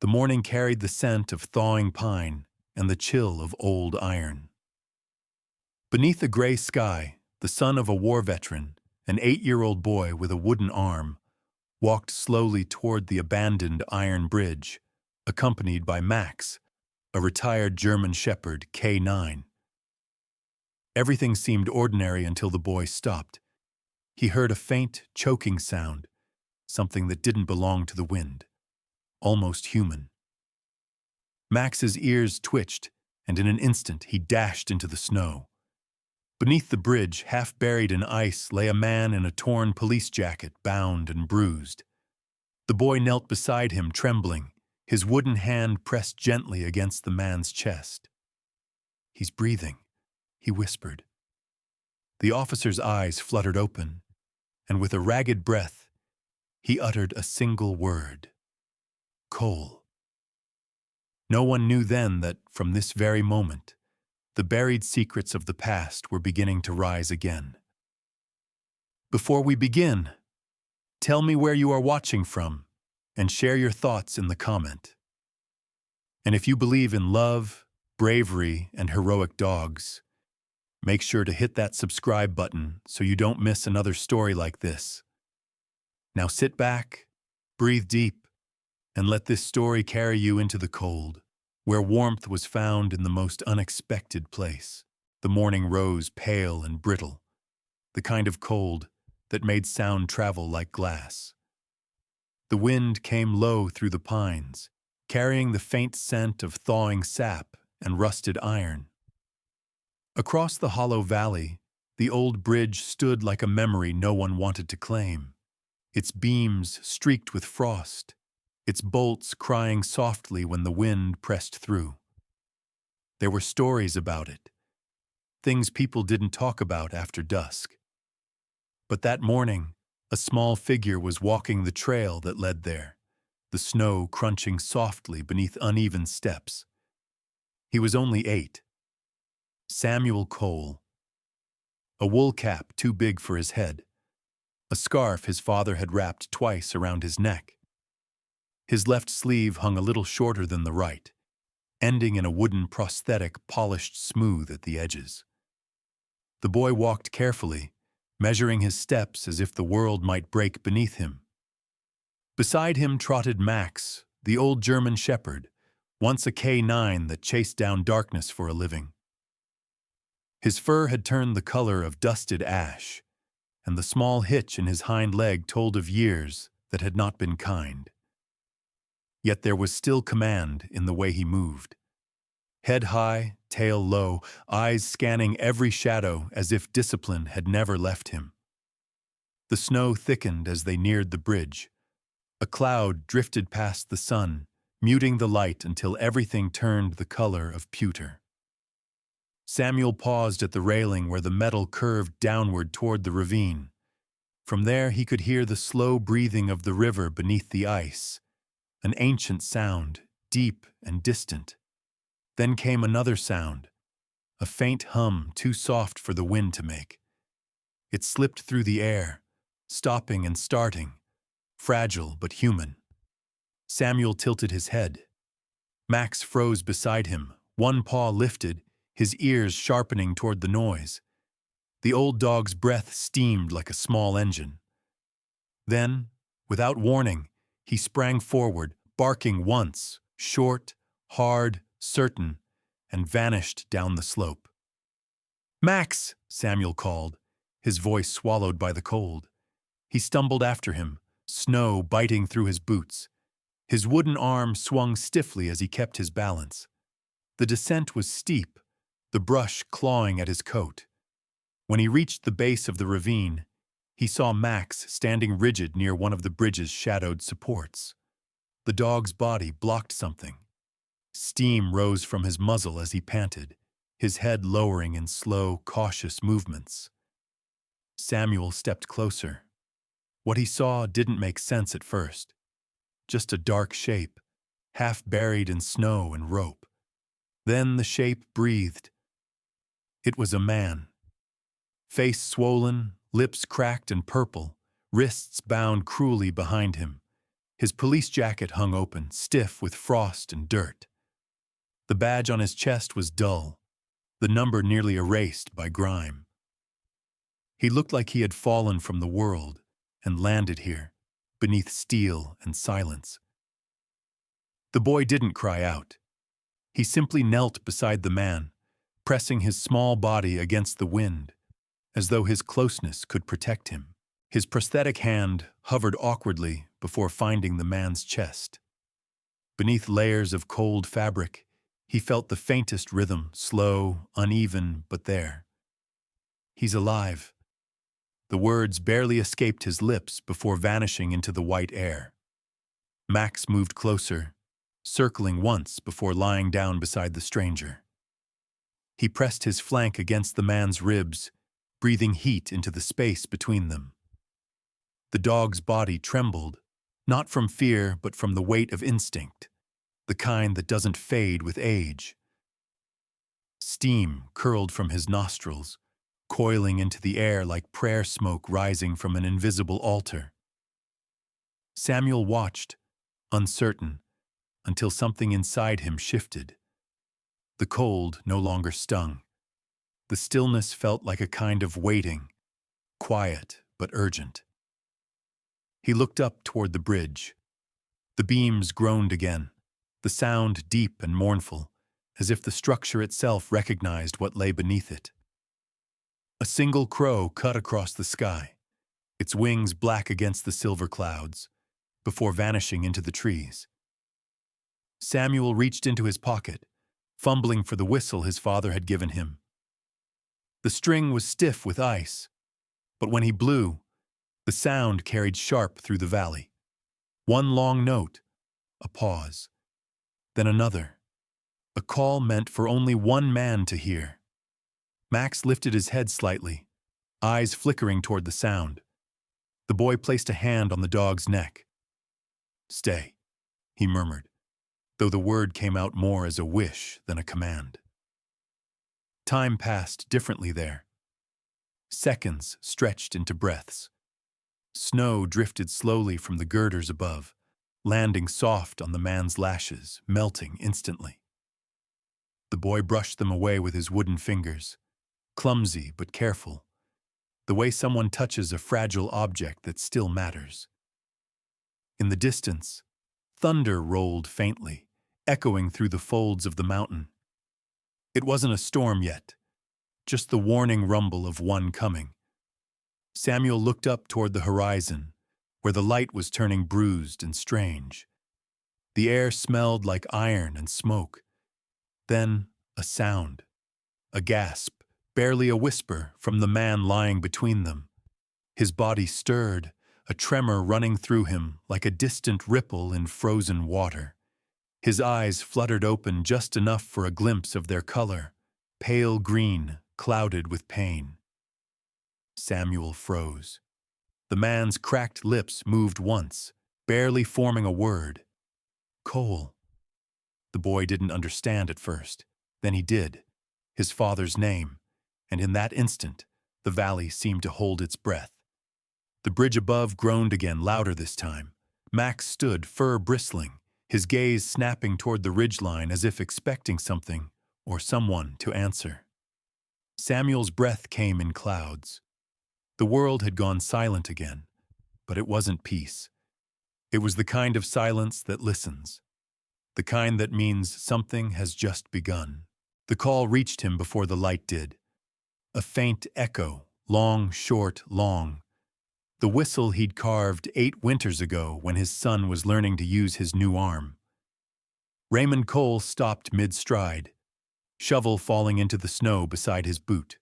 The morning carried the scent of thawing pine and the chill of old iron. Beneath a gray sky, the son of a war veteran, an 8-year-old boy with a wooden arm, walked slowly toward the abandoned iron bridge, accompanied by Max, a retired German Shepherd K9. Everything seemed ordinary until the boy stopped. He heard a faint, choking sound, something that didn't belong to the wind, almost human. Max's ears twitched, and in an instant he dashed into the snow. Beneath the bridge, half buried in ice, lay a man in a torn police jacket, bound and bruised. The boy knelt beside him, trembling, his wooden hand pressed gently against the man's chest. "He's breathing," he whispered. The officer's eyes fluttered open, and with a ragged breath, he uttered a single word: "Cole." No one knew then that, from this very moment, the buried secrets of the past were beginning to rise again. Before we begin, tell me where you are watching from, and share your thoughts in the comment. And if you believe in love, bravery, and heroic dogs, make sure to hit that subscribe button so you don't miss another story like this. Now sit back, breathe deep, and let this story carry you into the cold, where warmth was found in the most unexpected place. The morning rose pale and brittle, the kind of cold that made sound travel like glass. The wind came low through the pines, carrying the faint scent of thawing sap and rusted iron. Across the hollow valley, the old bridge stood like a memory no one wanted to claim, its beams streaked with frost, its bolts crying softly when the wind pressed through. There were stories about it, things people didn't talk about after dusk. But that morning, a small figure was walking the trail that led there, the snow crunching softly beneath uneven steps. He was only 8. Samuel Cole. A wool cap too big for his head, a scarf his father had wrapped twice around his neck. His left sleeve hung a little shorter than the right, ending in a wooden prosthetic polished smooth at the edges. The boy walked carefully, measuring his steps as if the world might break beneath him. Beside him trotted Max, the old German Shepherd, once a K9 that chased down darkness for a living. His fur had turned the color of dusted ash, and the small hitch in his hind leg told of years that had not been kind. Yet there was still command in the way he moved. Head high, tail low, eyes scanning every shadow as if discipline had never left him. The snow thickened as they neared the bridge. A cloud drifted past the sun, muting the light until everything turned the color of pewter. Samuel paused at the railing where the metal curved downward toward the ravine. From there he could hear the slow breathing of the river beneath the ice, an ancient sound, deep and distant. Then came another sound, a faint hum too soft for the wind to make. It slipped through the air, stopping and starting, fragile but human. Samuel tilted his head. Max froze beside him, one paw lifted, his ears sharpening toward the noise. The old dog's breath steamed like a small engine. Then, without warning, he sprang forward, barking once, short, hard, certain, and vanished down the slope. "Max!" Samuel called, his voice swallowed by the cold. He stumbled after him, snow biting through his boots. His wooden arm swung stiffly as he kept his balance. The descent was steep, the brush clawing at his coat. When he reached the base of the ravine, he saw Max standing rigid near one of the bridge's shadowed supports. The dog's body blocked something. Steam rose from his muzzle as he panted, his head lowering in slow, cautious movements. Samuel stepped closer. What he saw didn't make sense at first. Just a dark shape, half buried in snow and rope. Then the shape breathed. It was a man. Face swollen, lips cracked and purple, wrists bound cruelly behind him. His police jacket hung open, stiff with frost and dirt. The badge on his chest was dull, the number nearly erased by grime. He looked like he had fallen from the world and landed here, beneath steel and silence. The boy didn't cry out. He simply knelt beside the man, pressing his small body against the wind, as though his closeness could protect him. His prosthetic hand hovered awkwardly before finding the man's chest. Beneath layers of cold fabric, he felt the faintest rhythm, slow, uneven, but there. He's alive. The words barely escaped his lips before vanishing into the white air. Max moved closer, circling once before lying down beside the stranger. He pressed his flank against the man's ribs, breathing heat into the space between them. The dog's body trembled, not from fear but from the weight of instinct, the kind that doesn't fade with age. Steam curled from his nostrils, coiling into the air like prayer smoke rising from an invisible altar. Samuel watched, uncertain, until something inside him shifted. The cold no longer stung. The stillness felt like a kind of waiting, quiet but urgent. He looked up toward the bridge. The beams groaned again, the sound deep and mournful, as if the structure itself recognized what lay beneath it. A single crow cut across the sky, its wings black against the silver clouds, before vanishing into the trees. Samuel reached into his pocket, fumbling for the whistle his father had given him. The string was stiff with ice, but when he blew, the sound carried sharp through the valley. One long note, a pause, then another, a call meant for only one man to hear. Max lifted his head slightly, eyes flickering toward the sound. The boy placed a hand on the dog's neck. "Stay," he murmured, though the word came out more as a wish than a command. Time passed differently there. Seconds stretched into breaths. Snow drifted slowly from the girders above, landing soft on the man's lashes, melting instantly. The boy brushed them away with his wooden fingers, clumsy but careful, the way someone touches a fragile object that still matters. In the distance, thunder rolled faintly, echoing through the folds of the mountain. It wasn't a storm yet, just the warning rumble of one coming. Samuel looked up toward the horizon, where the light was turning bruised and strange. The air smelled like iron and smoke. Then a sound, a gasp, barely a whisper from the man lying between them. His body stirred, a tremor running through him like a distant ripple in frozen water. His eyes fluttered open just enough for a glimpse of their color, pale green, clouded with pain. Samuel froze. The man's cracked lips moved once, barely forming a word. Cole. The boy didn't understand at first. Then he did. His father's name. And in that instant, the valley seemed to hold its breath. The bridge above groaned again, louder this time. Max stood, fur bristling, his gaze snapping toward the ridgeline as if expecting something or someone to answer. Samuel's breath came in clouds. The world had gone silent again, but it wasn't peace. It was the kind of silence that listens, the kind that means something has just begun. The call reached him before the light did. A faint echo, long, short, long. The whistle he'd carved 8 winters ago when his son was learning to use his new arm. Raymond Cole stopped mid-stride, shovel falling into the snow beside his boot.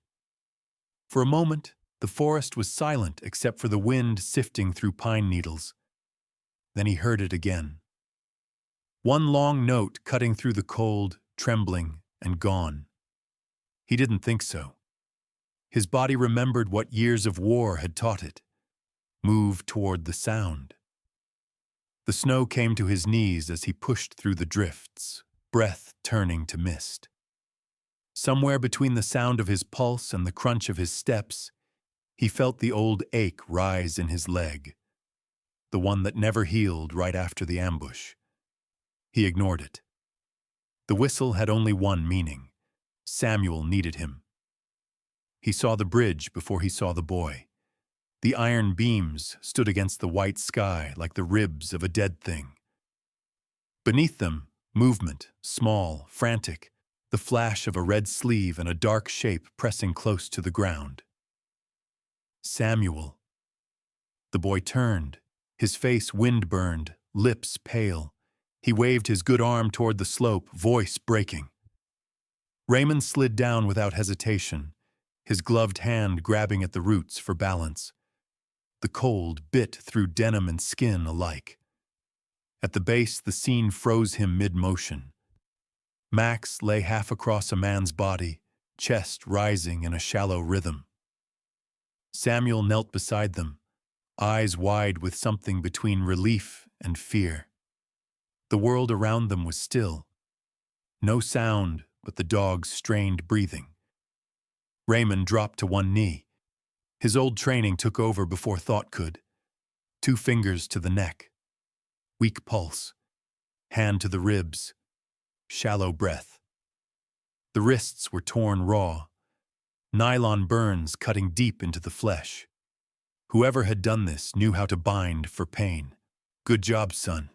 For a moment, the forest was silent except for the wind sifting through pine needles. Then he heard it again. One long note cutting through the cold, trembling, and gone. He didn't think so. His body remembered what years of war had taught it. Move toward the sound. The snow came to his knees as he pushed through the drifts, breath turning to mist. Somewhere between the sound of his pulse and the crunch of his steps, he felt the old ache rise in his leg. the one that never healed right after the ambush. He ignored it. The whistle had only one meaning. Samuel needed him. He saw the bridge before he saw the boy. The iron beams stood against the white sky like the ribs of a dead thing. Beneath them, movement, small, frantic, the flash of a red sleeve and a dark shape pressing close to the ground. Samuel. The boy turned, his face wind-burned, lips pale. He waved his good arm toward the slope, voice breaking. Raymond slid down without hesitation, his gloved hand grabbing at the roots for balance. The cold bit through denim and skin alike. At the base, the scene froze him mid-motion. Max lay half across a man's body, chest rising in a shallow rhythm. Samuel knelt beside them, eyes wide with something between relief and fear. The world around them was still. No sound but the dog's strained breathing. Raymond dropped to one knee. His old training took over before thought could. 2 fingers to the neck. Weak pulse. Hand to the ribs. Shallow breath. The wrists were torn raw. Nylon burns cutting deep into the flesh. Whoever had done this knew how to bind for pain. "Good job, son,"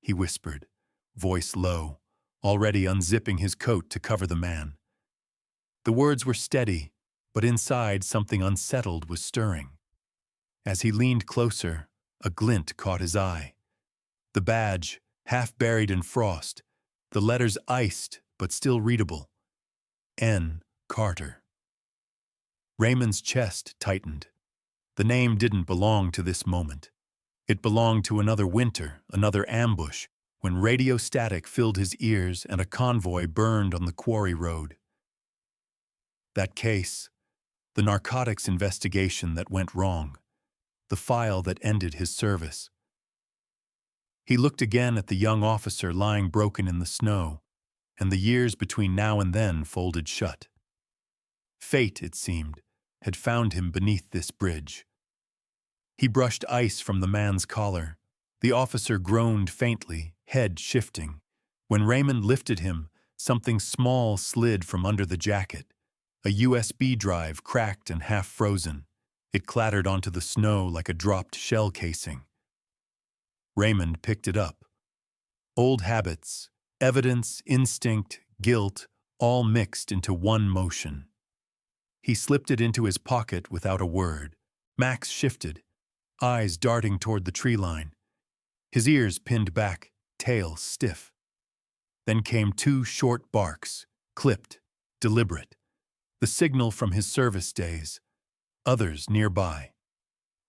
he whispered, voice low, already unzipping his coat to cover the man. The words were steady, but inside something unsettled was stirring. As he leaned closer, a glint caught his eye. The badge, half buried in frost, the letters iced but still readable. N. Carter. Raymond's chest tightened. The name didn't belong to this moment. It belonged to another winter, another ambush, when radio static filled his ears and a convoy burned on the quarry road. That case, the narcotics investigation that went wrong, the file that ended his service. He looked again at the young officer lying broken in the snow, and the years between now and then folded shut. Fate, it seemed, had found him beneath this bridge. He brushed ice from the man's collar. The officer groaned faintly, head shifting. When Raymond lifted him, something small slid from under the jacket. A USB drive cracked and half frozen. It clattered onto the snow like a dropped shell casing. Raymond picked it up. Old habits, evidence, instinct, guilt, all mixed into one motion. He slipped it into his pocket without a word. Max shifted, eyes darting toward the tree line. His ears pinned back, tail stiff. Then came 2 short barks, clipped, deliberate. The signal from his service days. Others nearby.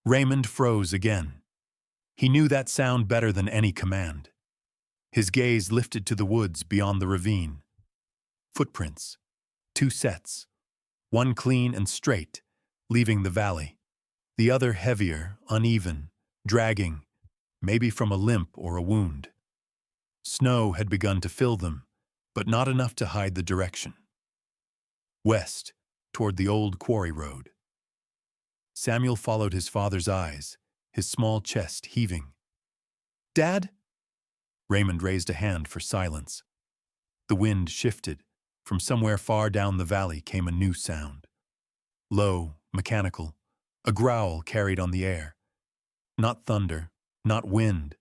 Raymond froze again. He knew that sound better than any command. His gaze lifted to the woods beyond the ravine. Footprints. 2 sets. One clean and straight, leaving the valley. The other heavier, uneven, dragging, maybe from a limp or a wound. Snow had begun to fill them, but not enough to hide the direction. West, toward the old quarry road. Samuel followed his father's eyes, his small chest heaving. "Dad?" Raymond raised a hand for silence. The wind shifted. From somewhere far down the valley came a new sound. Low, mechanical, a growl carried on the air. Not thunder, not wind,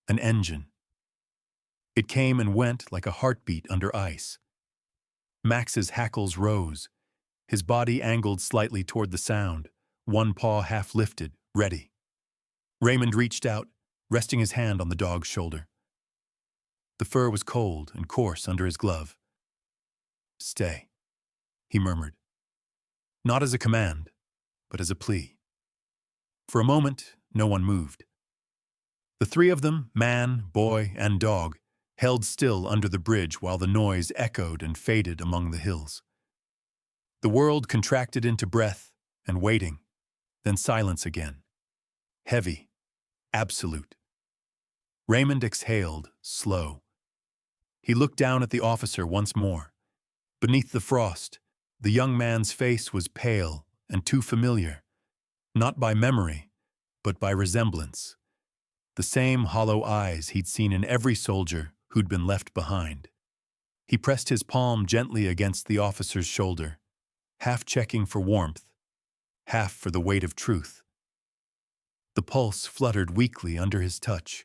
an engine. It came and went like a heartbeat under ice. Max's hackles rose, his body angled slightly toward the sound, one paw half lifted, ready. Raymond reached out, resting his hand on the dog's shoulder. The fur was cold and coarse under his glove. "Stay," he murmured. Not as a command, but as a plea. For a moment, no one moved. The 3 of them, man, boy, and dog, held still under the bridge while the noise echoed and faded among the hills. The world contracted into breath and waiting, then silence again. Heavy, absolute. Raymond exhaled, slow. He looked down at the officer once more. Beneath the frost, the young man's face was pale and too familiar, not by memory, but by resemblance. the same hollow eyes he'd seen in every soldier who'd been left behind. He pressed his palm gently against the officer's shoulder, half checking for warmth, half for the weight of truth. The pulse fluttered weakly under his touch.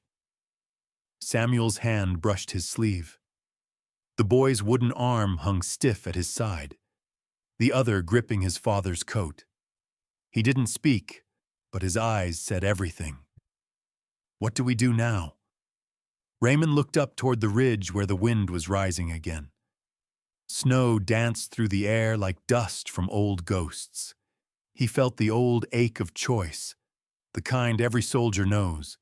Samuel's hand brushed his sleeve. The boy's wooden arm hung stiff at his side, the other gripping his father's coat. He didn't speak, but his eyes said everything. "What do we do now?" Raymond looked up toward the ridge where the wind was rising again. Snow danced through the air like dust from old ghosts. He felt the old ache of choice, the kind every soldier knows,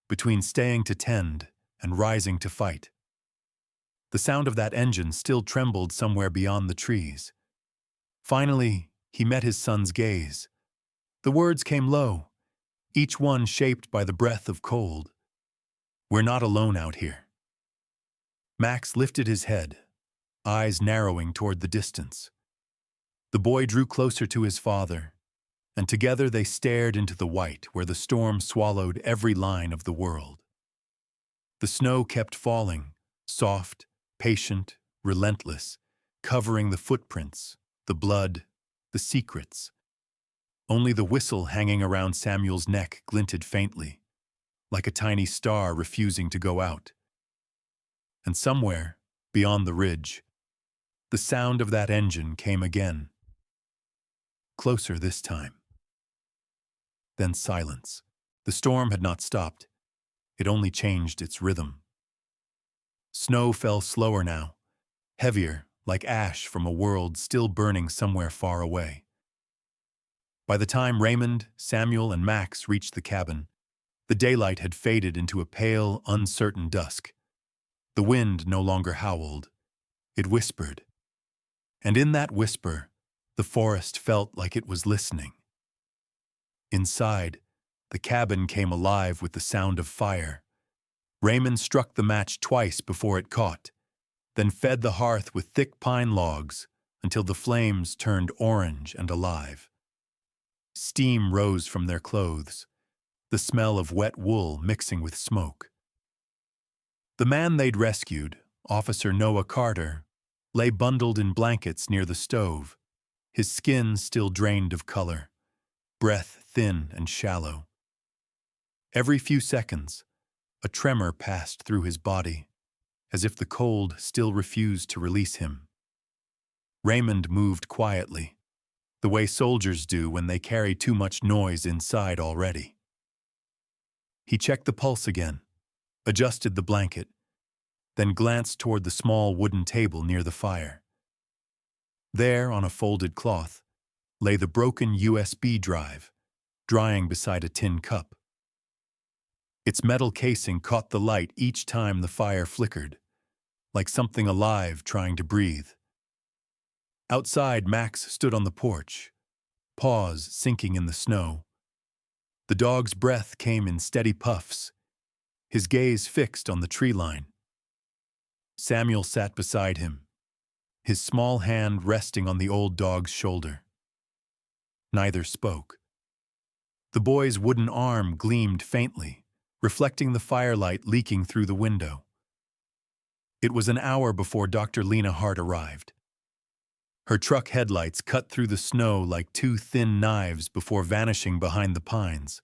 between staying to tend and rising to fight. The sound of that engine still trembled somewhere beyond the trees. Finally, he met his son's gaze. The words came low, each one shaped by the breath of cold. "We're not alone out here." Max lifted his head, eyes narrowing toward the distance. The boy drew closer to his father, and together they stared into the white where the storm swallowed every line of the world. The snow kept falling, soft, patient, relentless, covering the footprints, the blood, the secrets. Only the whistle hanging around Samuel's neck glinted faintly, like a tiny star refusing to go out. And somewhere, beyond the ridge, the sound of that engine came again. Closer this time. Then silence. The storm had not stopped. It only changed its rhythm. Snow fell slower now, heavier, like ash from a world still burning somewhere far away. By the time Raymond, Samuel, and Max reached the cabin, the daylight had faded into a pale, uncertain dusk. The wind no longer howled. It whispered. And in that whisper, the forest felt like it was listening. Inside, the cabin came alive with the sound of fire. Raymond struck the match twice before it caught, then fed the hearth with thick pine logs until the flames turned orange and alive. Steam rose from their clothes, the smell of wet wool mixing with smoke. The man they'd rescued, Officer Noah Carter, lay bundled in blankets near the stove, his skin still drained of color, breath thin and shallow. Every few seconds, a tremor passed through his body, as if the cold still refused to release him. Raymond moved quietly, the way soldiers do when they carry too much noise inside already. He checked the pulse again, adjusted the blanket, then glanced toward the small wooden table near the fire. There, on a folded cloth, lay the broken USB drive, drying beside a tin cup. Its metal casing caught the light each time the fire flickered, like something alive trying to breathe. Outside, Max stood on the porch, paws sinking in the snow. The dog's breath came in steady puffs, his gaze fixed on the tree line. Samuel sat beside him, his small hand resting on the old dog's shoulder. Neither spoke. The boy's wooden arm gleamed faintly, reflecting the firelight leaking through the window. It was an hour before Dr. Lena Hart arrived. Her truck headlights cut through the snow like two thin knives before vanishing behind the pines.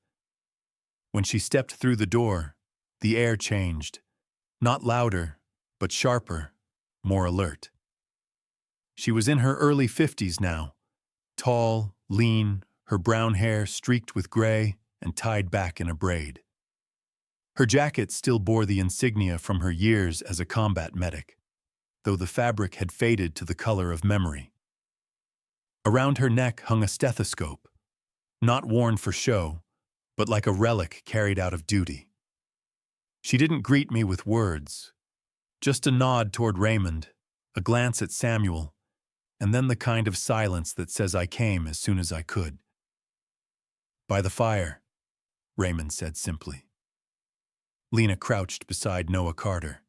When she stepped through the door, the air changed, not louder, but sharper, more alert. She was in her early 50s now, tall, lean, her brown hair streaked with gray and tied back in a braid. Her jacket still bore the insignia from her years as a combat medic, though the fabric had faded to the color of memory. Around her neck hung a stethoscope, not worn for show, but like a relic carried out of duty. She didn't greet me with words, just a nod toward Raymond, a glance at Samuel, and then the kind of silence that says I came as soon as I could. "By the fire," Raymond said simply. Lena crouched beside Noah Carter.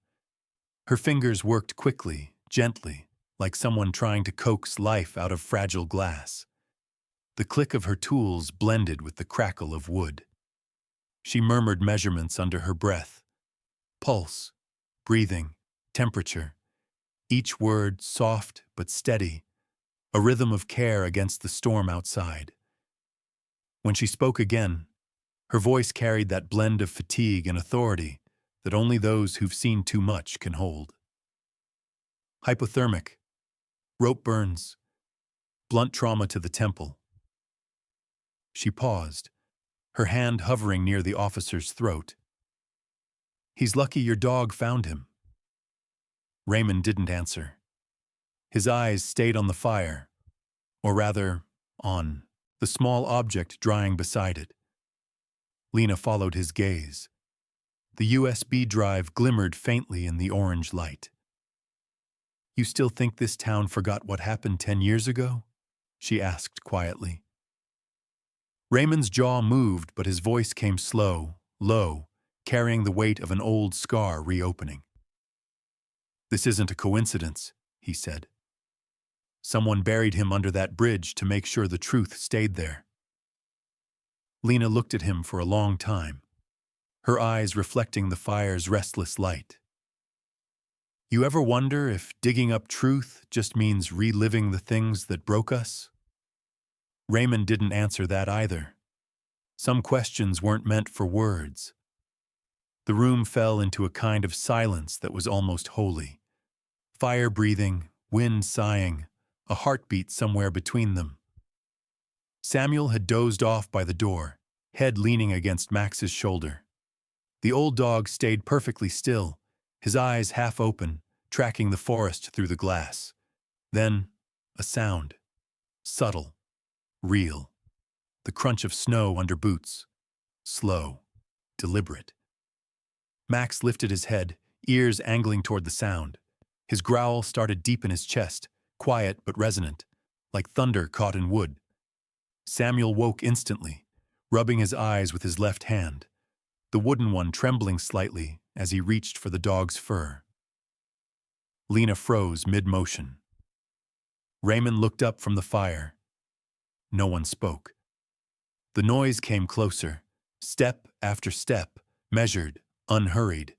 Her fingers worked quickly, gently, like someone trying to coax life out of fragile glass. The click of her tools blended with the crackle of wood. She murmured measurements under her breath. Pulse, breathing, temperature. Each word soft but steady, a rhythm of care against the storm outside. When she spoke again, her voice carried that blend of fatigue and authority that only those who've seen too much can hold. Hypothermic, rope burns, blunt trauma to the temple. She paused, her hand hovering near the officer's throat. He's lucky your dog found him. Raymond didn't answer. His eyes stayed on the fire, or rather, on the small object drying beside it. Lena followed his gaze. The USB drive glimmered faintly in the orange light. You still think this town forgot what happened 10 years ago? She asked quietly. Raymond's jaw moved, but his voice came slow, low, carrying the weight of an old scar reopening. This isn't a coincidence, he said. Someone buried him under that bridge to make sure the truth stayed there. Lena looked at him for a long time, her eyes reflecting the fire's restless light. You ever wonder if digging up truth just means reliving the things that broke us? Raymond didn't answer that either. Some questions weren't meant for words. The room fell into a kind of silence that was almost holy. Fire breathing, wind sighing, a heartbeat somewhere between them. Samuel had dozed off by the door, head leaning against Max's shoulder. The old dog stayed perfectly still, his eyes half open, tracking the forest through the glass. Then, a sound. Subtle. Real. The crunch of snow under boots. Slow. Deliberate. Max lifted his head, ears angling toward the sound. His growl started deep in his chest, quiet but resonant, like thunder caught in wood. Samuel woke instantly, rubbing his eyes with his left hand, the wooden one trembling slightly as he reached for the dog's fur. Lena froze mid-motion. Raymond looked up from the fire. No one spoke. The noise came closer, step after step, measured, unhurried.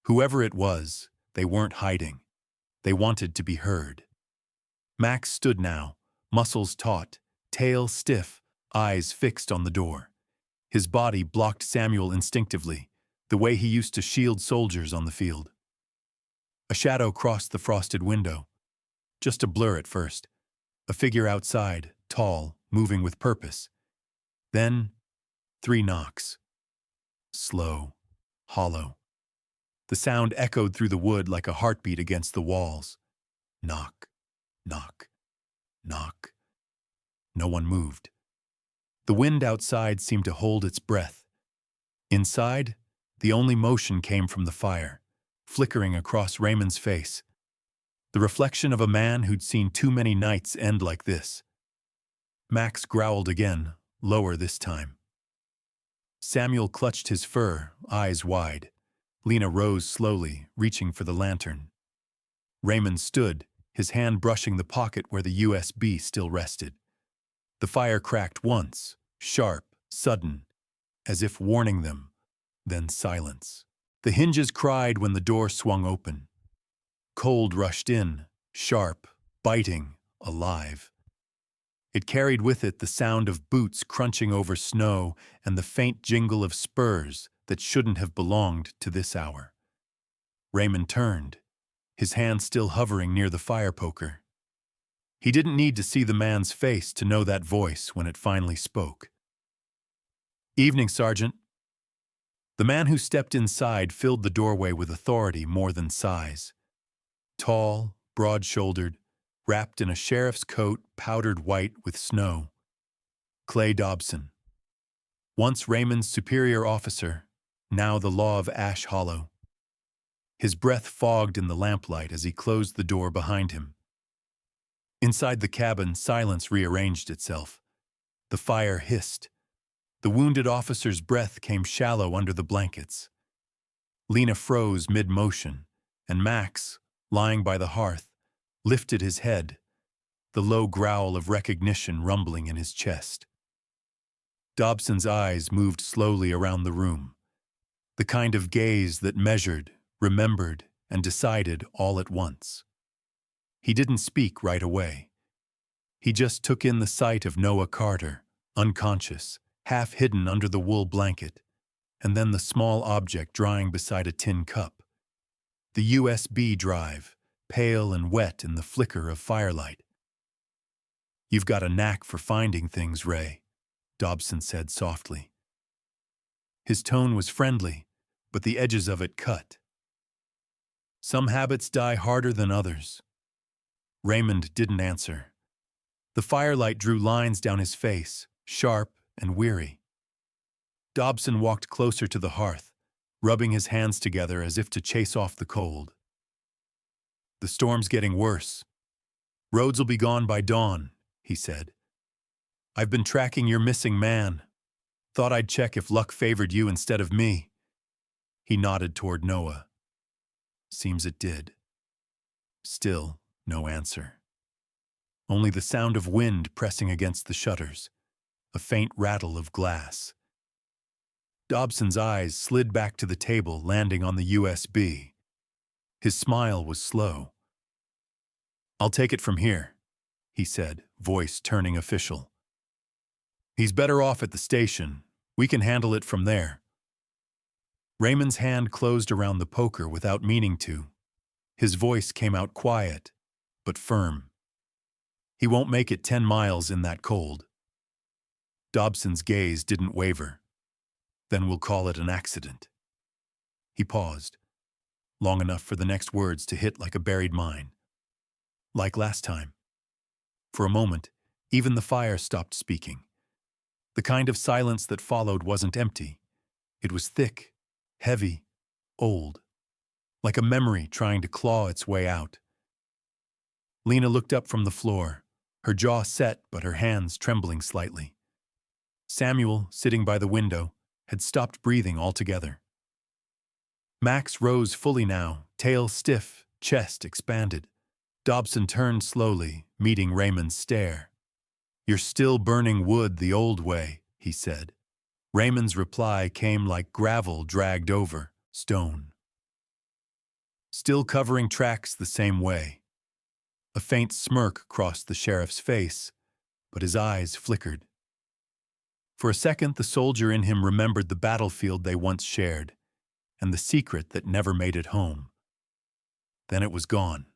Whoever it was, they weren't hiding. They wanted to be heard. Max stood now, muscles taut, tail stiff, eyes fixed on the door. His body blocked Samuel instinctively, the way he used to shield soldiers on the field. A shadow crossed the frosted window. Just a blur at first. A figure outside, tall, moving with purpose. Then, 3 knocks. Slow, hollow. The sound echoed through the wood like a heartbeat against the walls. Knock, knock, knock. No one moved. The wind outside seemed to hold its breath. Inside, the only motion came from the fire, flickering across Raymond's face. The reflection of a man who'd seen too many nights end like this. Max growled again, lower this time. Samuel clutched his fur, eyes wide. Lena rose slowly, reaching for the lantern. Raymond stood, his hand brushing the pocket where the USB still rested. The fire cracked once, sharp, sudden, as if warning them, then silence. The hinges cried when the door swung open. Cold rushed in, sharp, biting, alive. It carried with it the sound of boots crunching over snow and the faint jingle of spurs that shouldn't have belonged to this hour. Raymond turned, his hand still hovering near the fire poker. He didn't need to see the man's face to know that voice when it finally spoke. Evening, Sergeant. The man who stepped inside filled the doorway with authority more than size. Tall, broad-shouldered, wrapped in a sheriff's coat powdered white with snow. Clay Dobson. Once Raymond's superior officer, now the law of Ash Hollow. His breath fogged in the lamplight as he closed the door behind him. Inside the cabin, silence rearranged itself. The fire hissed. The wounded officer's breath came shallow under the blankets. Lena froze mid-motion, and Max, lying by the hearth, lifted his head, the low growl of recognition rumbling in his chest. Dobson's eyes moved slowly around the room, the kind of gaze that measured, remembered, and decided all at once. He didn't speak right away. He just took in the sight of Noah Carter, unconscious, half hidden under the wool blanket, and then the small object drying beside a tin cup. The USB drive, pale and wet in the flicker of firelight. "You've got a knack for finding things, Ray," Dobson said softly. His tone was friendly, but the edges of it cut. "Some habits die harder than others." Raymond didn't answer. The firelight drew lines down his face, sharp and weary. Dobson walked closer to the hearth, rubbing his hands together as if to chase off the cold. "The storm's getting worse. Roads will be gone by dawn," he said. "I've been tracking your missing man. Thought I'd check if luck favored you instead of me." He nodded toward Noah. Seems it did. Still, no answer. Only the sound of wind pressing against the shutters, a faint rattle of glass. Dobson's eyes slid back to the table, landing on the USB. His smile was slow. "I'll take it from here," he said, voice turning official. "He's better off at the station. We can handle it from there." Raymond's hand closed around the poker without meaning to. His voice came out quiet, but firm. "He won't make it 10 miles in that cold." Dobson's gaze didn't waver. "Then we'll call it an accident." He paused, long enough for the next words to hit like a buried mine. Like last time. For a moment, even the fire stopped speaking. The kind of silence that followed wasn't empty. It was thick, heavy, old, like a memory trying to claw its way out. Lena looked up from the floor, her jaw set but her hands trembling slightly. Samuel, sitting by the window, had stopped breathing altogether. Max rose fully now, tail stiff, chest expanded. Dobson turned slowly, meeting Raymond's stare. "You're still burning wood the old way," he said. Raymond's reply came like gravel dragged over stone. "Still covering tracks the same way." A faint smirk crossed the sheriff's face, but his eyes flickered. For a second, the soldier in him remembered the battlefield they once shared, and the secret that never made it home. Then it was gone.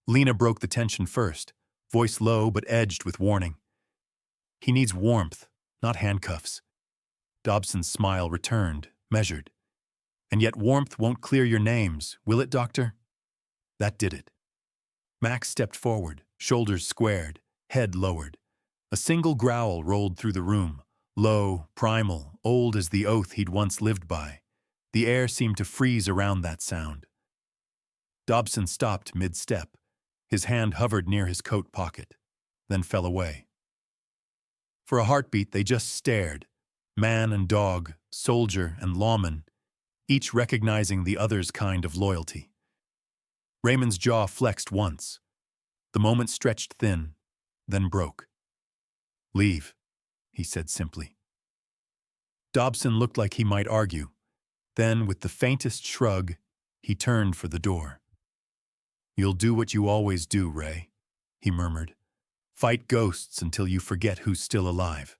Lena broke the tension first, voice low but edged with warning. "He needs warmth, not handcuffs." Dobson's smile returned, measured. "And yet warmth won't clear your names, will it, Doctor?" That did it. Max stepped forward, shoulders squared, head lowered. A single growl rolled through the room, low, primal, old as the oath he'd once lived by. The air seemed to freeze around that sound. Dobson stopped mid-step. His hand hovered near his coat pocket, then fell away. For a heartbeat, they just stared, man and dog, soldier and lawman, each recognizing the other's kind of loyalty. Raymond's jaw flexed once. The moment stretched thin, then broke. "Leave," he said simply. Dobson looked like he might argue. Then, with the faintest shrug, he turned for the door. "You'll do what you always do, Ray," he murmured. "Fight ghosts until you forget who's still alive."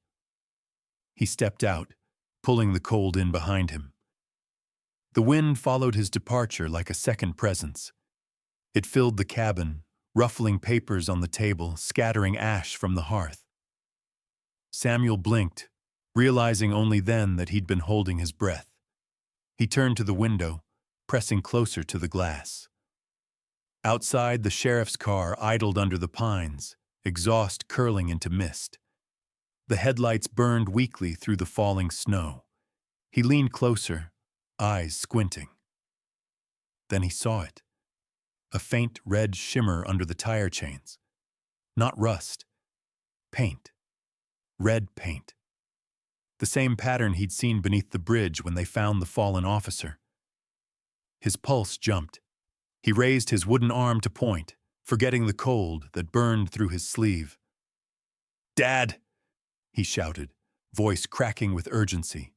He stepped out, pulling the cold in behind him. The wind followed his departure like a second presence. It filled the cabin, ruffling papers on the table, scattering ash from the hearth. Samuel blinked, realizing only then that he'd been holding his breath. He turned to the window, pressing closer to the glass. Outside, the sheriff's car idled under the pines, exhaust curling into mist. The headlights burned weakly through the falling snow. He leaned closer, eyes squinting. Then he saw it. A faint red shimmer under the tire chains. Not rust. Paint. Red paint. The same pattern he'd seen beneath the bridge when they found the fallen officer. His pulse jumped. He raised his wooden arm to point, forgetting the cold that burned through his sleeve. "Dad!" he shouted, voice cracking with urgency.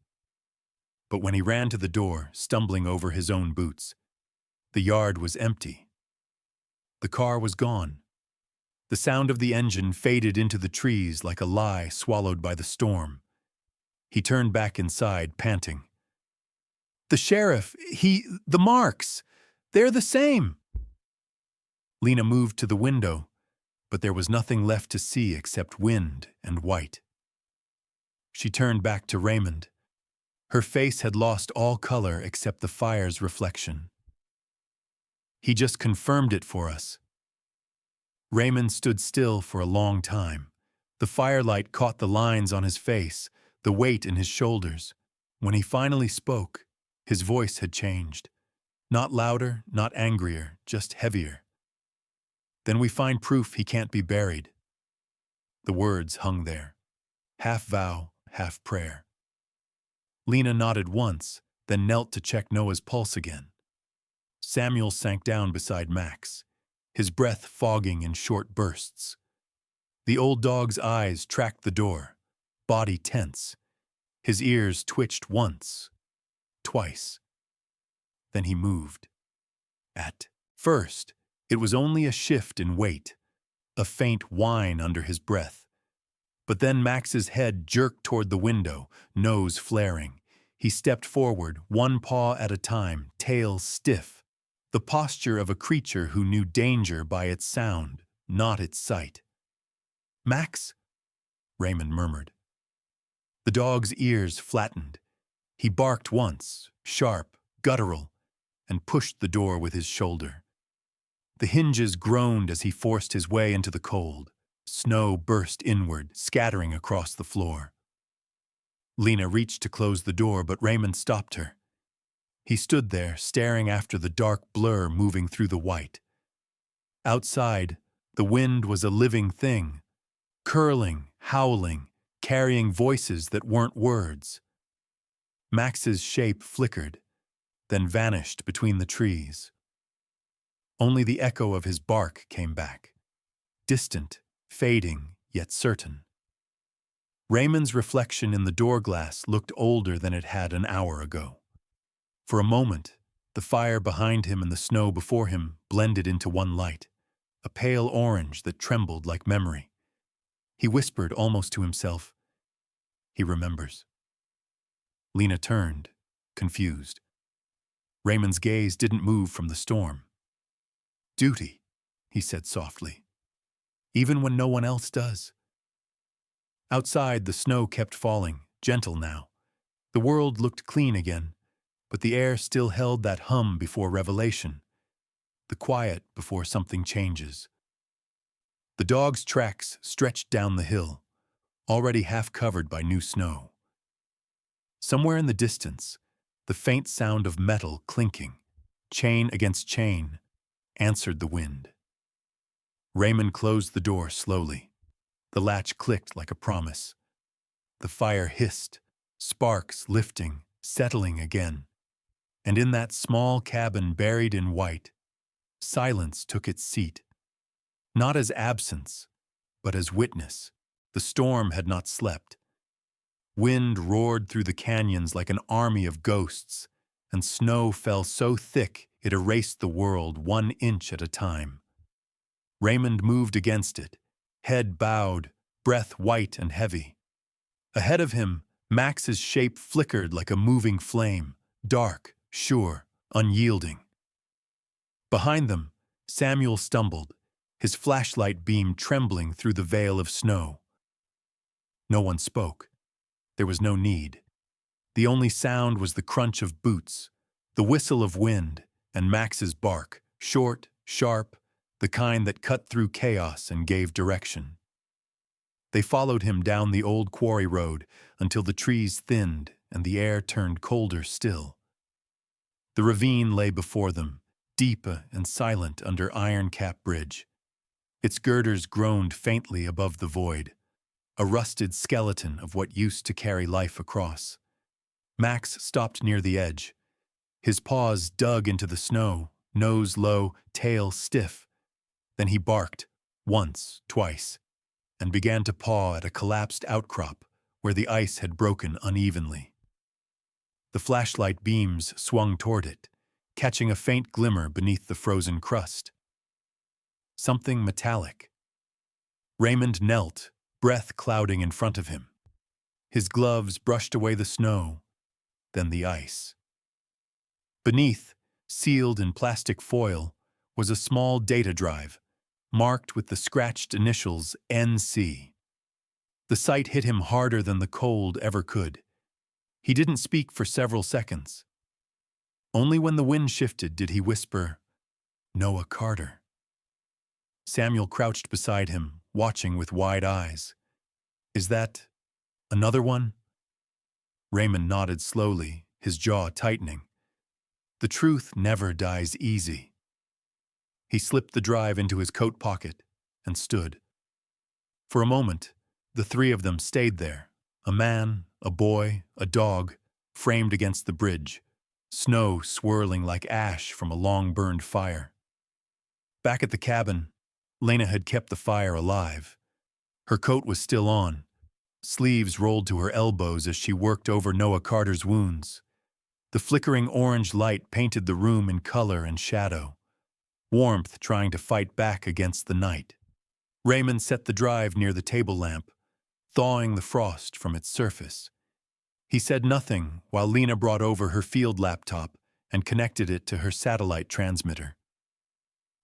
But when he ran to the door, stumbling over his own boots, the yard was empty. The car was gone. The sound of the engine faded into the trees like a lie swallowed by the storm. He turned back inside, panting. "The sheriff, the marks, they're the same." Lena moved to the window, but there was nothing left to see except wind and white. She turned back to Raymond. Her face had lost all color except the fire's reflection. "He just confirmed it for us." Raymond stood still for a long time. The firelight caught the lines on his face, the weight in his shoulders. When he finally spoke, his voice had changed. Not louder, not angrier, just heavier. "Then we find proof he can't be buried." The words hung there, half vow, half prayer. Lena nodded once, then knelt to check Noah's pulse again. Samuel sank down beside Max, his breath fogging in short bursts. The old dog's eyes tracked the door, body tense. His ears twitched once, twice. Then he moved. At first, it was only a shift in weight, a faint whine under his breath. But then Max's head jerked toward the window, nose flaring. He stepped forward, one paw at a time, tail stiff. The posture of a creature who knew danger by its sound, not its sight. "Max?" Raymond murmured. The dog's ears flattened. He barked once, sharp, guttural, and pushed the door with his shoulder. The hinges groaned as he forced his way into the cold. Snow burst inward, scattering across the floor. Lena reached to close the door, but Raymond stopped her. He stood there, staring after the dark blur moving through the white. Outside, the wind was a living thing, curling, howling, carrying voices that weren't words. Max's shape flickered, then vanished between the trees. Only the echo of his bark came back, distant, fading, yet certain. Raymond's reflection in the door glass looked older than it had an hour ago. For a moment, the fire behind him and the snow before him blended into one light, a pale orange that trembled like memory. He whispered almost to himself, "He remembers." Lena turned, confused. Raymond's gaze didn't move from the storm. "Duty," he said softly. "Even when no one else does." Outside, the snow kept falling, gentle now. The world looked clean again, but the air still held that hum before revelation, the quiet before something changes. The dog's tracks stretched down the hill, already half covered by new snow. Somewhere in the distance, the faint sound of metal clinking, chain against chain, answered the wind. Raymond closed the door slowly. The latch clicked like a promise. The fire hissed, sparks lifting, settling again. And in that small cabin buried in white, silence took its seat. Not as absence, but as witness. The storm had not slept. Wind roared through the canyons like an army of ghosts, and snow fell so thick it erased the world 1 inch at a time. Raymond moved against it, head bowed, breath white and heavy. Ahead of him, Max's shape flickered like a moving flame, dark, sure, unyielding. Behind them, Samuel stumbled, his flashlight beam trembling through the veil of snow. No one spoke. There was no need. The only sound was the crunch of boots, the whistle of wind, and Max's bark, short, sharp, the kind that cut through chaos and gave direction. They followed him down the old quarry road until the trees thinned and the air turned colder still. The ravine lay before them, deep and silent under Iron Cap Bridge. Its girders groaned faintly above the void, a rusted skeleton of what used to carry life across. Max stopped near the edge. His paws dug into the snow, nose low, tail stiff. Then he barked, once, twice, and began to paw at a collapsed outcrop where the ice had broken unevenly. The flashlight beams swung toward it, catching a faint glimmer beneath the frozen crust. Something metallic. Raymond knelt, breath clouding in front of him. His gloves brushed away the snow, then the ice. Beneath, sealed in plastic foil, was a small data drive, marked with the scratched initials NC. The sight hit him harder than the cold ever could. He didn't speak for several seconds. Only when the wind shifted did he whisper, "Noah Carter." Samuel crouched beside him, watching with wide eyes. "Is that another one?" Raymond nodded slowly, his jaw tightening. The truth never dies easy. He slipped the drive into his coat pocket and stood. For a moment, the three of them stayed there, a man, a boy, a dog, framed against the bridge, snow swirling like ash from a long-burned fire. Back at the cabin, Lena had kept the fire alive. Her coat was still on, sleeves rolled to her elbows as she worked over Noah Carter's wounds. The flickering orange light painted the room in color and shadow, warmth trying to fight back against the night. Raymond set the drive near the table lamp, thawing the frost from its surface. He said nothing while Lena brought over her field laptop and connected it to her satellite transmitter.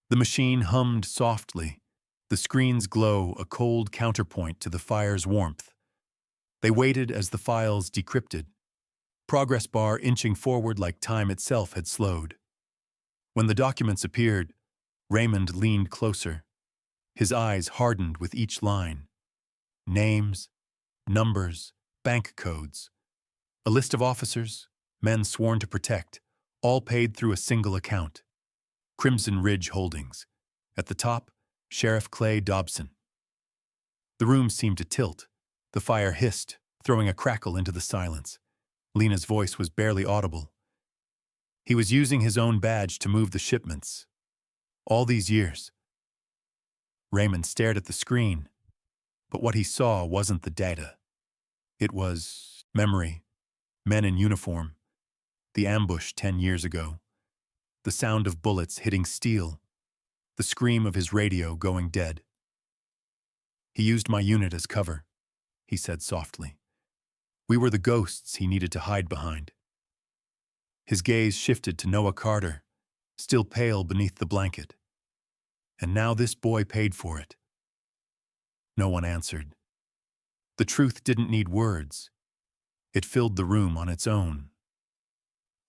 The machine hummed softly, the screen's glow a cold counterpoint to the fire's warmth. They waited as the files decrypted, progress bar inching forward like time itself had slowed. When the documents appeared, Raymond leaned closer. His eyes hardened with each line. Names, numbers, bank codes. A list of officers, men sworn to protect, all paid through a single account. Crimson Ridge Holdings. At the top, Sheriff Clay Dobson. The room seemed to tilt. The fire hissed, throwing a crackle into the silence. Lena's voice was barely audible. He was using his own badge to move the shipments. All these years. Raymond stared at the screen, but what he saw wasn't the data. It was memory, men in uniform, the ambush 10 years ago, the sound of bullets hitting steel, the scream of his radio going dead. "He used my unit as cover," he said softly. "We were the ghosts he needed to hide behind." His gaze shifted to Noah Carter, still pale beneath the blanket. And now this boy paid for it. No one answered. The truth didn't need words. It filled the room on its own.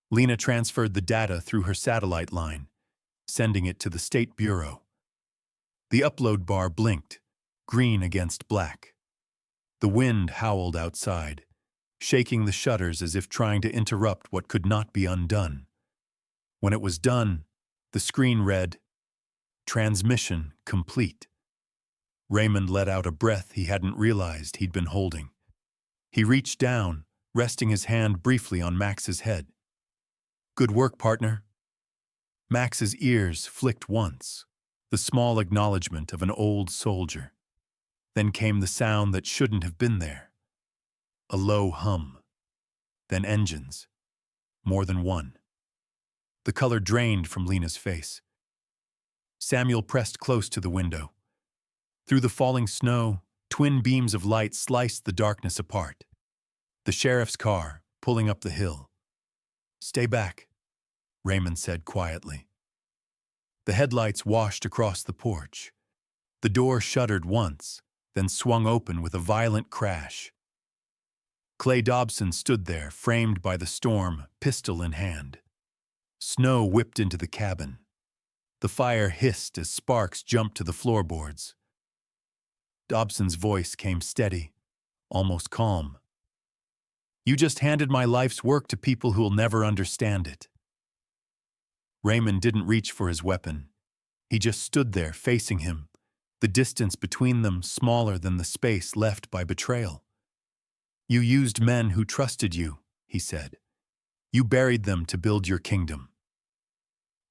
Lena transferred the data through her satellite line, sending it to the State Bureau. The upload bar blinked, green against black. The wind howled outside, shaking the shutters as if trying to interrupt what could not be undone. When it was done, the screen read, "Transmission complete." Raymond let out a breath he hadn't realized he'd been holding. He reached down, resting his hand briefly on Max's head. "Good work, partner." Max's ears flicked once, the small acknowledgement of an old soldier. Then came the sound that shouldn't have been there. A low hum. Then engines. More than one. The color drained from Lena's face. Samuel pressed close to the window. Through the falling snow, twin beams of light sliced the darkness apart. The sheriff's car, pulling up the hill. "Stay back," Raymond said quietly. The headlights washed across the porch. The door shuddered once, then swung open with a violent crash. Clay Dobson stood there, framed by the storm, pistol in hand. Snow whipped into the cabin. The fire hissed as sparks jumped to the floorboards. Dobson's voice came steady, almost calm. "You just handed my life's work to people who'll never understand it." Raymond didn't reach for his weapon. He just stood there facing him, the distance between them smaller than the space left by betrayal. "You used men who trusted you," he said. "You buried them to build your kingdom."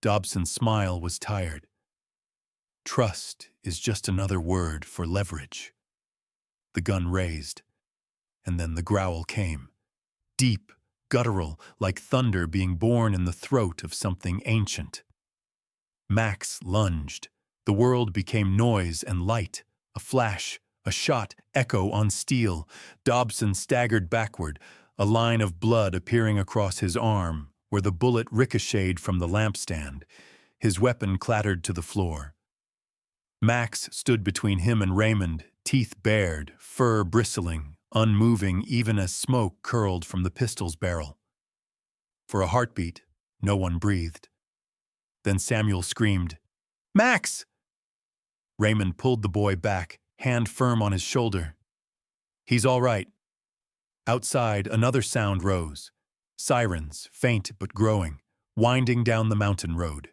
Dobson's smile was tired. "Trust is just another word for leverage." The gun raised. and then the growl came. Deep, guttural, like thunder being born in the throat of something ancient. Max lunged. The world became noise and light, a flash, a shot, echo on steel. Dobson staggered backward, a line of blood appearing across his arm, where the bullet ricocheted from the lampstand. His weapon clattered to the floor. Max stood between him and Raymond, teeth bared, fur bristling, unmoving even as smoke curled from the pistol's barrel. For a heartbeat, no one breathed. Then Samuel screamed, "Max!" Raymond pulled the boy back, hand firm on his shoulder. "He's all right." Outside, another sound rose. Sirens, faint but growing, winding down the mountain road.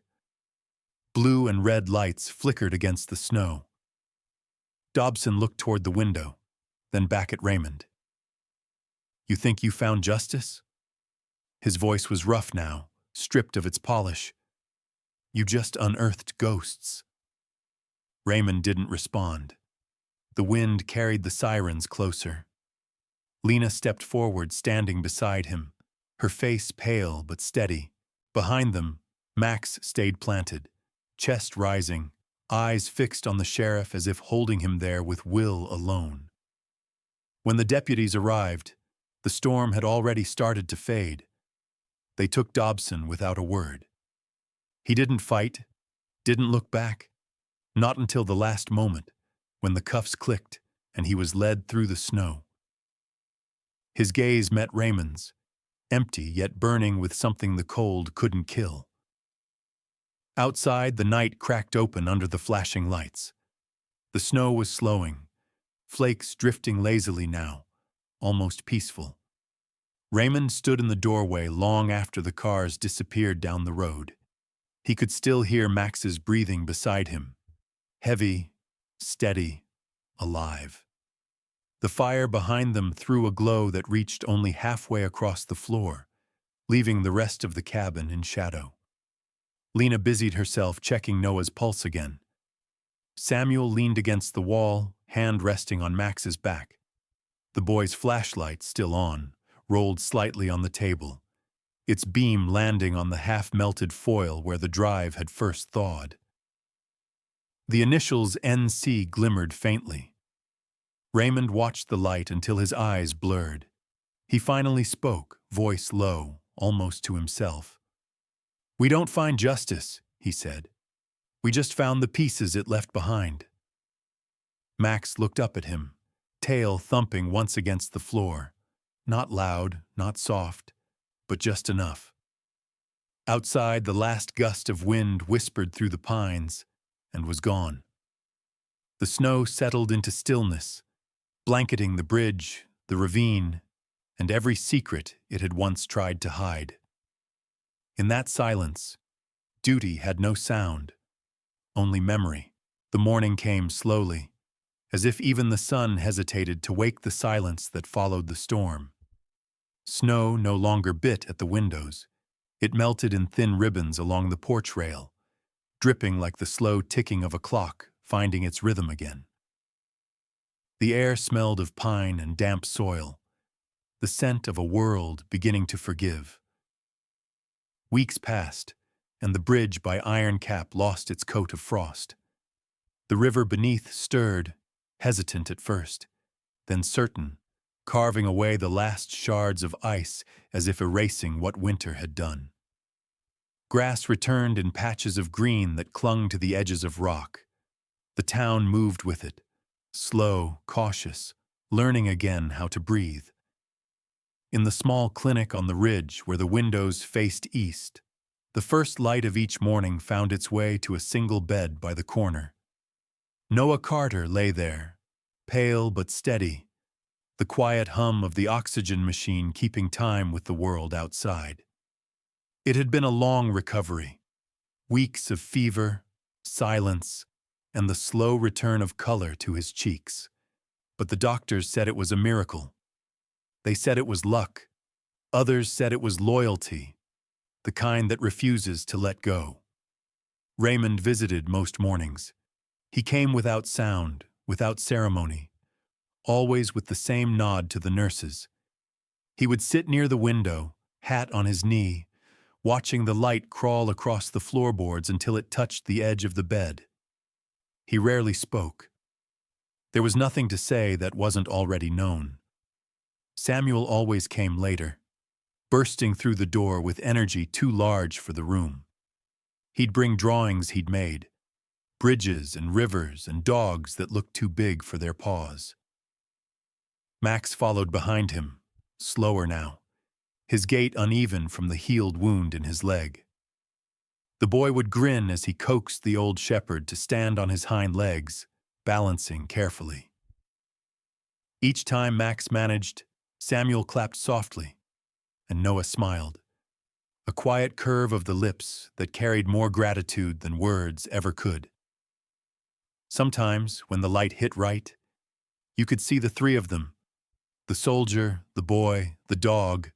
Blue and red lights flickered against the snow. Dobson looked toward the window, then back at Raymond. "You think you found justice?" His voice was rough now, stripped of its polish. "You just unearthed ghosts." Raymond didn't respond. The wind carried the sirens closer. Lena stepped forward, standing beside him, her face pale but steady. Behind them, Max stayed planted, chest rising, eyes fixed on the sheriff as if holding him there with will alone. When the deputies arrived, the storm had already started to fade. They took Dobson without a word. He didn't fight, didn't look back, not until the last moment, when the cuffs clicked and he was led through the snow. His gaze met Raymond's, empty yet burning with something the cold couldn't kill. Outside, the night cracked open under the flashing lights. The snow was slowing, flakes drifting lazily now, almost peaceful. Raymond stood in the doorway long after the cars disappeared down the road. He could still hear Max's breathing beside him, heavy, steady, alive. The fire behind them threw a glow that reached only halfway across the floor, leaving the rest of the cabin in shadow. Lena busied herself checking Noah's pulse again. Samuel leaned against the wall, hand resting on Max's back. The boy's flashlight, still on, rolled slightly on the table, its beam landing on the half-melted foil where the drive had first thawed. The initials NC glimmered faintly. Raymond watched the light until his eyes blurred. He finally spoke, voice low, almost to himself. "We don't find justice," he said. "We just found the pieces it left behind." Max looked up at him, tail thumping once against the floor. Not loud, not soft, but just enough. Outside, the last gust of wind whispered through the pines and was gone. The snow settled into stillness, blanketing the bridge, the ravine, and every secret it had once tried to hide. In that silence, duty had no sound, only memory. The morning came slowly, as if even the sun hesitated to wake the silence that followed the storm. Snow no longer bit at the windows. It melted in thin ribbons along the porch rail, dripping like the slow ticking of a clock, finding its rhythm again. The air smelled of pine and damp soil, the scent of a world beginning to forgive. Weeks passed, and the bridge by Iron Cap lost its coat of frost. The river beneath stirred, hesitant at first, then certain, carving away the last shards of ice as if erasing what winter had done. Grass returned in patches of green that clung to the edges of rock. The town moved with it, slow, cautious, learning again how to breathe. In the small clinic on the ridge where the windows faced east, the first light of each morning found its way to a single bed by the corner. Noah Carter lay there, pale but steady, the quiet hum of the oxygen machine keeping time with the world outside. It had been a long recovery, weeks of fever, silence, and the slow return of color to his cheeks. But the doctors said it was a miracle. They said it was luck. Others said it was loyalty, the kind that refuses to let go. Raymond visited most mornings. He came without sound, without ceremony, always with the same nod to the nurses. He would sit near the window, hat on his knee, watching the light crawl across the floorboards until it touched the edge of the bed. He rarely spoke. There was nothing to say that wasn't already known. Samuel always came later, bursting through the door with energy too large for the room. He'd bring drawings he'd made, bridges and rivers and dogs that looked too big for their paws. Max followed behind him, slower now, his gait uneven from the healed wound in his leg. The boy would grin as he coaxed the old shepherd to stand on his hind legs, balancing carefully. Each time Max managed, Samuel clapped softly, and Noah smiled, a quiet curve of the lips that carried more gratitude than words ever could. Sometimes, when the light hit right, you could see the three of them, the soldier, the boy, the dog,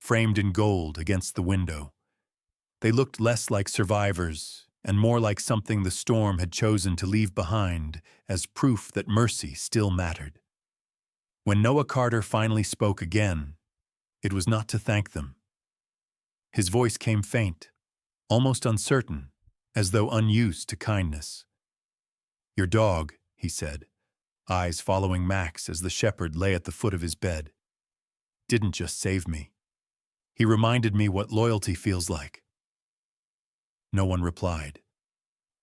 framed in gold against the window. They looked less like survivors and more like something the storm had chosen to leave behind as proof that mercy still mattered. When Noah Carter finally spoke again, it was not to thank them. His voice came faint, almost uncertain, as though unused to kindness. "Your dog," he said, eyes following Max as the shepherd lay at the foot of his bed, "didn't just save me. He reminded me what loyalty feels like." No one replied.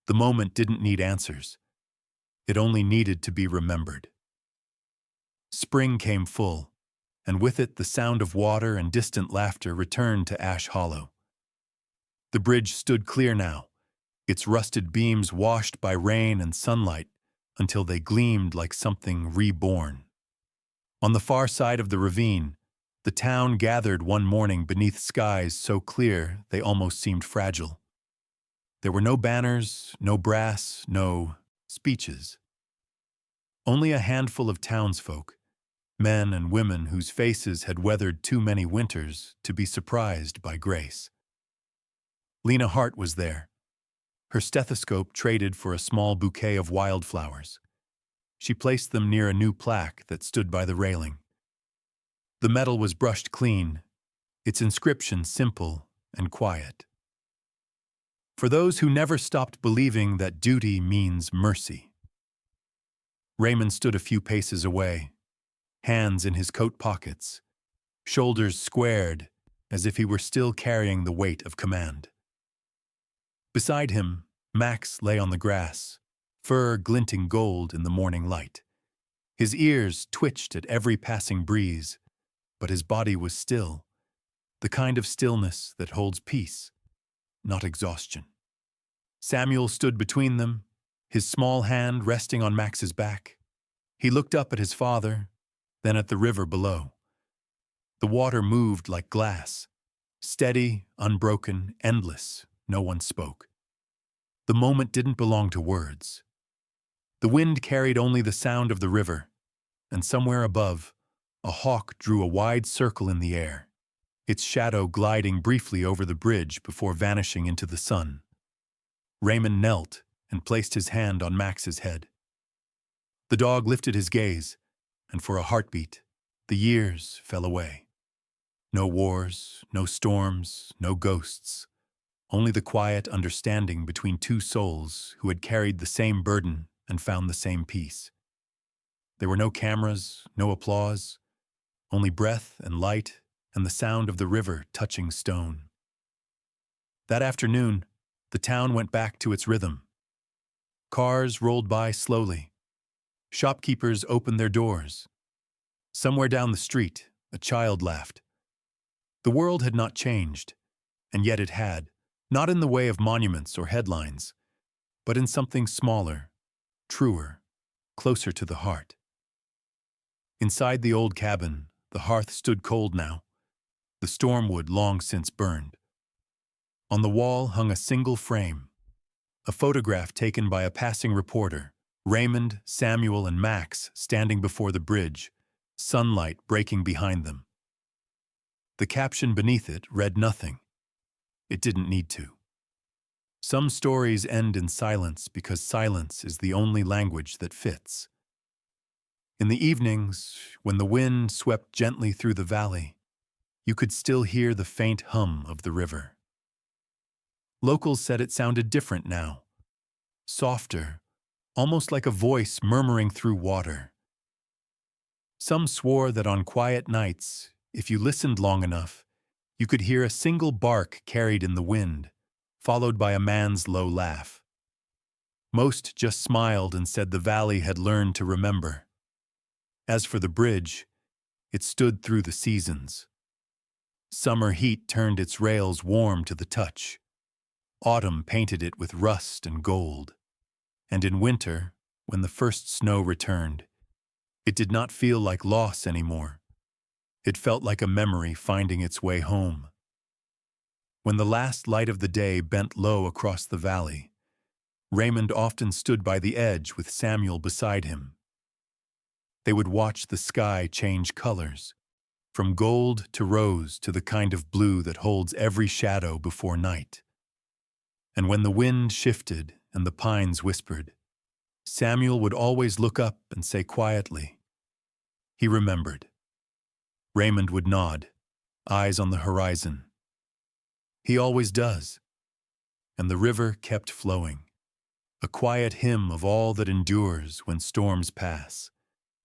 The moment didn't need answers. It only needed to be remembered. Spring came full, and with it the sound of water and distant laughter returned to Ash Hollow. The bridge stood clear now, its rusted beams washed by rain and sunlight until they gleamed like something reborn. On the far side of the ravine, the town gathered one morning beneath skies so clear they almost seemed fragile. There were no banners, no brass, no speeches. Only a handful of townsfolk, men and women whose faces had weathered too many winters to be surprised by grace. Lena Hart was there, her stethoscope traded for a small bouquet of wildflowers. She placed them near a new plaque that stood by the railing. The metal was brushed clean, its inscription simple and quiet. For those who never stopped believing that duty means mercy. Raymond stood a few paces away, hands in his coat pockets, shoulders squared as if he were still carrying the weight of command. Beside him, Max lay on the grass, fur glinting gold in the morning light. His ears twitched at every passing breeze, but his body was still, the kind of stillness that holds peace, not exhaustion. Samuel stood between them, his small hand resting on Max's back. He looked up at his father, then at the river below. The water moved like glass, steady, unbroken, endless. No one spoke. The moment didn't belong to words. The wind carried only the sound of the river, and somewhere above, a hawk drew a wide circle in the air, its shadow gliding briefly over the bridge before vanishing into the sun. Raymond knelt and placed his hand on Max's head. The dog lifted his gaze, and for a heartbeat, the years fell away. No wars, no storms, no ghosts, only the quiet understanding between two souls who had carried the same burden and found the same peace. There were no cameras, no applause, only breath and light and the sound of the river touching stone. That afternoon, the town went back to its rhythm. Cars rolled by slowly. Shopkeepers opened their doors. Somewhere down the street, a child laughed. The world had not changed, and yet it had, not in the way of monuments or headlines, but in something smaller, truer, closer to the heart. Inside the old cabin, the hearth stood cold now, the stormwood long since burned. On the wall hung a single frame, a photograph taken by a passing reporter, Raymond, Samuel, and Max standing before the bridge, sunlight breaking behind them. The caption beneath it read nothing. It didn't need to. Some stories end in silence because silence is the only language that fits. In the evenings, when the wind swept gently through the valley, you could still hear the faint hum of the river. Locals said it sounded different now, softer, almost like a voice murmuring through water. Some swore that on quiet nights, if you listened long enough, you could hear a single bark carried in the wind, followed by a man's low laugh. Most just smiled and said the valley had learned to remember. As for the bridge, it stood through the seasons. Summer heat turned its rails warm to the touch. Autumn painted it with rust and gold. And in winter, when the first snow returned, it did not feel like loss anymore. It felt like a memory finding its way home. When the last light of the day bent low across the valley, Raymond often stood by the edge with Samuel beside him. They would watch the sky change colors, from gold to rose to the kind of blue that holds every shadow before night. And when the wind shifted and the pines whispered, Samuel would always look up and say quietly, he remembered. Raymond would nod, eyes on the horizon. He always does. And the river kept flowing, a quiet hymn of all that endures when storms pass,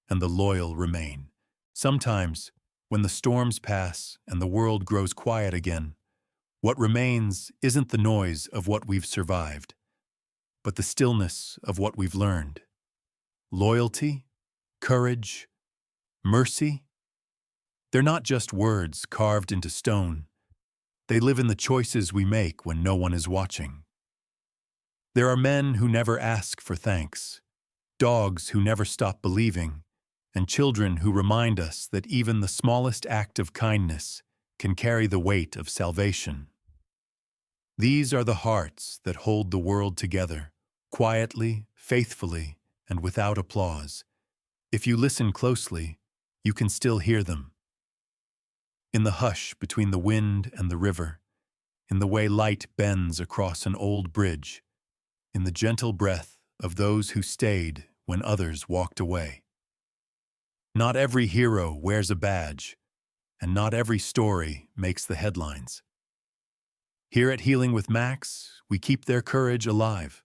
and the loyal remain. Sometimes, when the storms pass and the world grows quiet again, what remains isn't the noise of what we've survived, but the stillness of what we've learned. Loyalty, courage, mercy, they're not just words carved into stone. They live in the choices we make when no one is watching. There are men who never ask for thanks, dogs who never stop believing, and children who remind us that even the smallest act of kindness can carry the weight of salvation. These are the hearts that hold the world together, quietly, faithfully, and without applause. If you listen closely, you can still hear them. In the hush between the wind and the river, in the way light bends across an old bridge, in the gentle breath of those who stayed when others walked away. Not every hero wears a badge, and not every story makes the headlines. Here at Healing with Max, we keep their courage alive.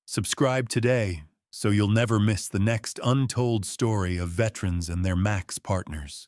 Subscribe today so you'll never miss the next untold story of veterans and their Max partners.